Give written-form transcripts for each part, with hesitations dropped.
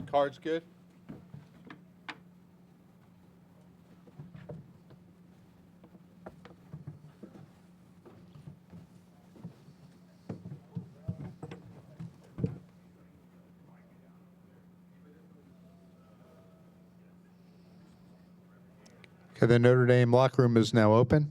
Card's good. Okay, the Notre Dame locker room is now open.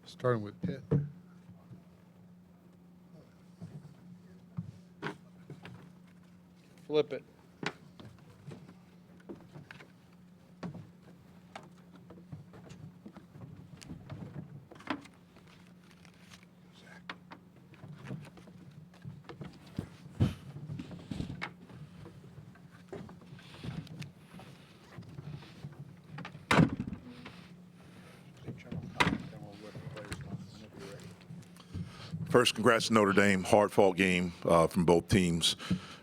Starting with Pitt. Flip it. Zack. First, congrats to Notre Dame. Hard-fought game from both teams.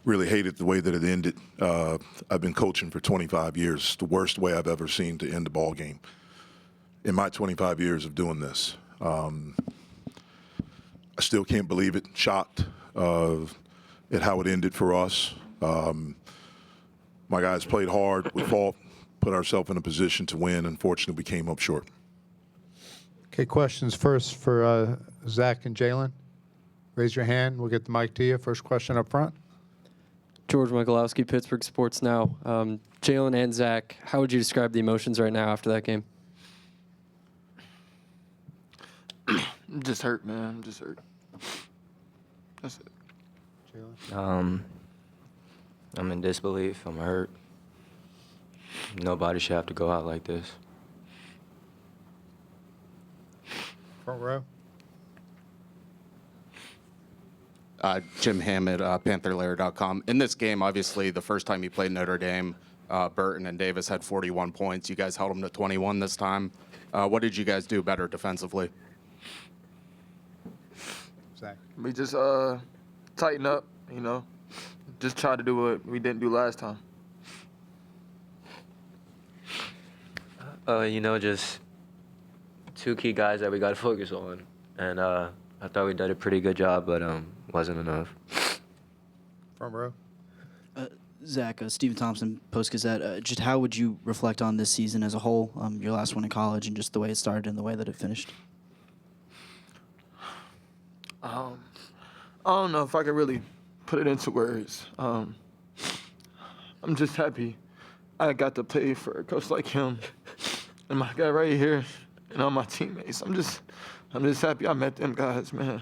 Really hated the way that it ended. I've been coaching for 25 years. It's the worst way I've ever seen to end a ball game in my 25 years of doing this. I still can't believe it. Shocked at how it ended for us. My guys played hard. We fought, put ourselves in a position to win. Unfortunately, we came up short. Okay, questions first for Zack and Jaland. Raise your hand. We'll get the mic to you. First question up front. George Michalowski, Pittsburgh Sports Now. Jaland and Zack, how would you describe the emotions right now after that game? I'm just hurt, man. I'm just hurt. That's it. Jaland. I'm in disbelief. I'm hurt. Nobody should have to go out like this. Front row. Jim Hammett, PantherLair.com. In this game, obviously, the first time you played Notre Dame, Burton and Davis had 41 points. You guys held them to 21 this time. What did you guys do better defensively? Zack. We just tighten up, you know. Just try to do what we didn't do last time. Just two key guys that we got to focus on. And I thought we did a pretty good job, but wasn't enough. Front row. Zack, Stephen Thompson, Post-Gazette. Just how would you reflect on this season as a whole, your last one in college, and just the way it started and the way that it finished? I don't know if I can really put it into words. I'm just happy I got to play for a coach like him and my guy right here and all my teammates. I'm just happy I met them guys, man.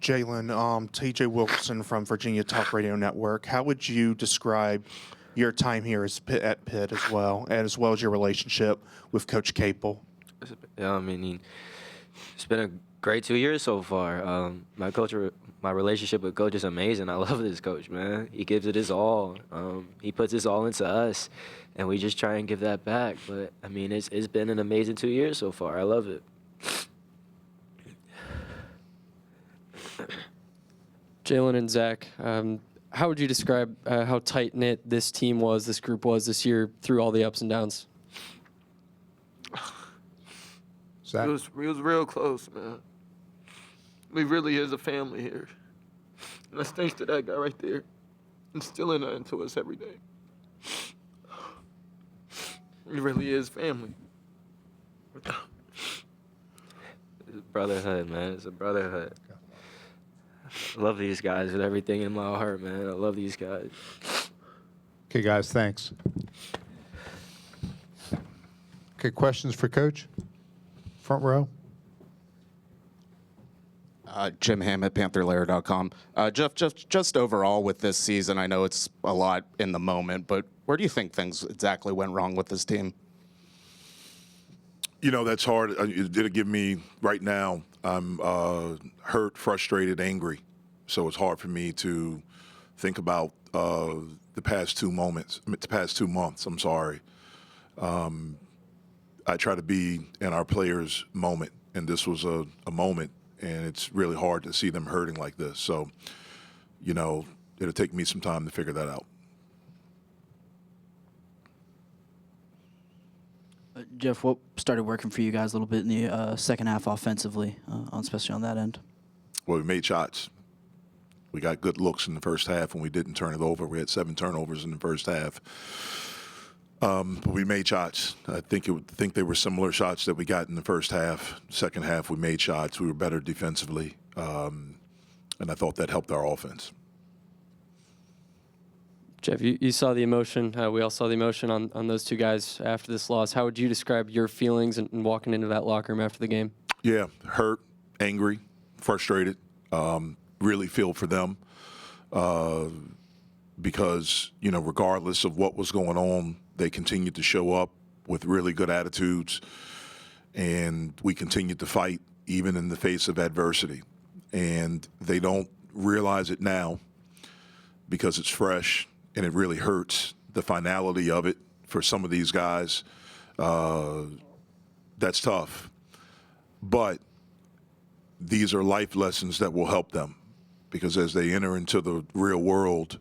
Jaland, T.J. Wilson from Virginia Talk Radio Network. How would you describe your time here at Pitt as well as your relationship with Coach Capel? It's been a great 2 years so far. My relationship with Coach is amazing. I love this coach, man. He gives it his all. He puts his all into us, and we just try and give that back. But, it's been an amazing 2 years so far. I love it. Jaland and Zack, how would you describe how tight-knit this team was, this group was this year through all the ups and downs? Zack. It was real close, man. We really is a family here. And that's thanks to that guy right there, instilling that into us every day. It really is family. It's a brotherhood, man. It's a brotherhood. I love these guys with everything in my heart, man. I love these guys. Okay, guys, thanks. Okay, questions for Coach? Front row. Jim Hammett, PantherLair.com. Jeff, just overall with this season, I know it's a lot in the moment, but where do you think things exactly went wrong with this team? That's hard. It'll give me, right now, I'm hurt, frustrated, angry. So it's hard for me to think about the past 2 months, I'm sorry. I try to be in our players' moment, and this was a moment, and it's really hard to see them hurting like this. So, it'll take me some time to figure that out. Jeff, what started working for you guys a little bit in the second half offensively, especially on that end? Well, we made shots. We got good looks in the first half when we didn't turn it over. We had 7 turnovers in the first half. But we made shots. I think they were similar shots that we got in the first half. Second half, we made shots. We were better defensively. And I thought that helped our offense. Jeff, you saw the emotion. We all saw the emotion on those two guys after this loss. How would you describe your feelings and walking into that locker room after the game? Yeah, hurt, angry, frustrated. Really feel for them because, regardless of what was going on, they continued to show up with really good attitudes, and we continued to fight even in the face of adversity. And they don't realize it now because it's fresh, and it really hurts the finality of it for some of these guys. That's tough. But these are life lessons that will help them because as they enter into the real world,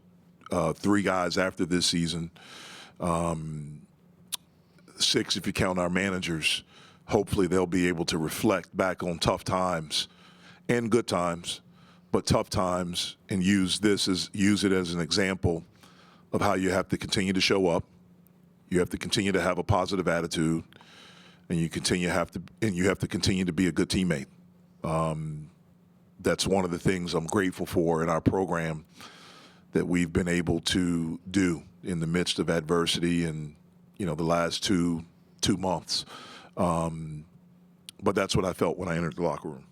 3 guys after this season, 6 if you count our managers, hopefully they'll be able to reflect back on tough times and good times, but tough times, and use it as an example of how you have to continue to show up. You have to continue to have a positive attitude, and you have to continue to be a good teammate. That's one of the things I'm grateful for in our program that we've been able to do in the midst of adversity and, the last two months. But that's what I felt when I entered the locker room.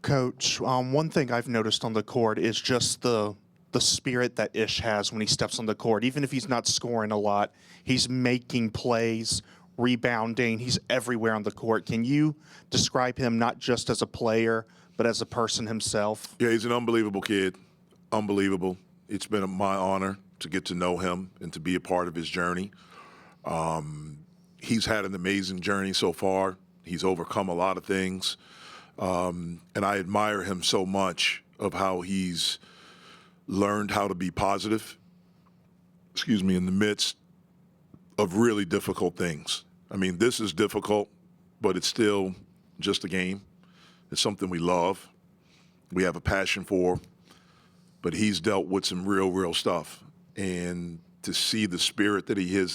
Coach, one thing I've noticed on the court is just the spirit that Ish has when he steps on the court. Even if he's not scoring a lot, he's making plays, rebounding. He's everywhere on the court. Can you describe him not just as a player, but as a person himself? Yeah, he's an unbelievable kid. Unbelievable. It's been my honor to get to know him and to be a part of his journey. He's had an amazing journey so far. He's overcome a lot of things. And I admire him so much of how he's learned how to be positive, in the midst of really difficult things. I mean, this is difficult, but it's still just a game. It's something we love. We have a passion for, but he's dealt with some real stuff. And to see the spirit that he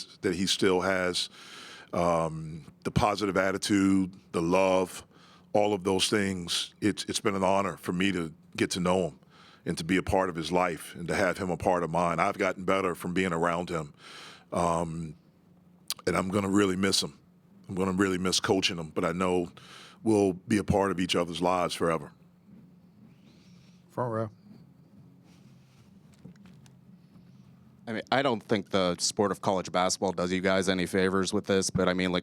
still has, the positive attitude, the love, all of those things, it's been an honor for me to get to know him and to be a part of his life and to have him a part of mine. I've gotten better from being around him. And I'm going to really miss him. I'm going to really miss coaching him, but I know we'll be a part of each other's lives forever. Front row. I mean, I don't think the sport of college basketball does you guys any favors with this, but I mean,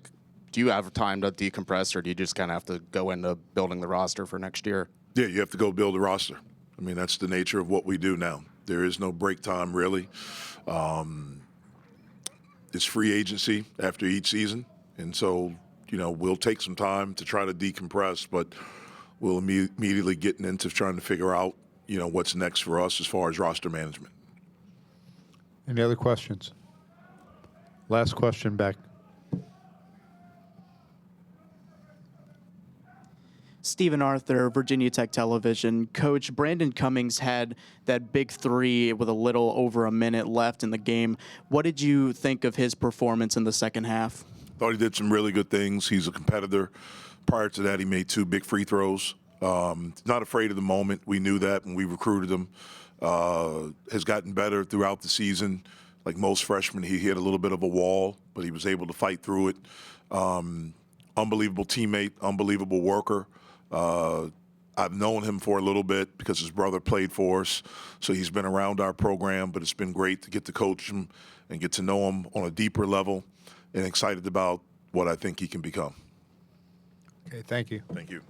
do you have time to decompress, or do you just kind of have to go into building the roster for next year? Yeah, you have to go build a roster. I mean, that's the nature of what we do now. There is no break time, really. It's free agency after each season, and so, we'll take some time to try to decompress, but we'll immediately get into trying to figure out, what's next for us as far as roster management. Any other questions? Last question back. Stephen Arthur, Virginia Tech Television. Coach, Brandon Cummings had that big 3 with a little over a minute left in the game. What did you think of his performance in the second half? Thought he did some really good things. He's a competitor. Prior to that, he made 2 big free throws. Not afraid of the moment. We knew that when we recruited him. Has gotten better throughout the season. Like most freshmen, he hit a little bit of a wall, but he was able to fight through it. Unbelievable teammate, unbelievable worker. I've known him for a little bit because his brother played for us, so he's been around our program, but it's been great to get to coach him and get to know him on a deeper level, and excited about what I think he can become. Okay, thank you. Thank you.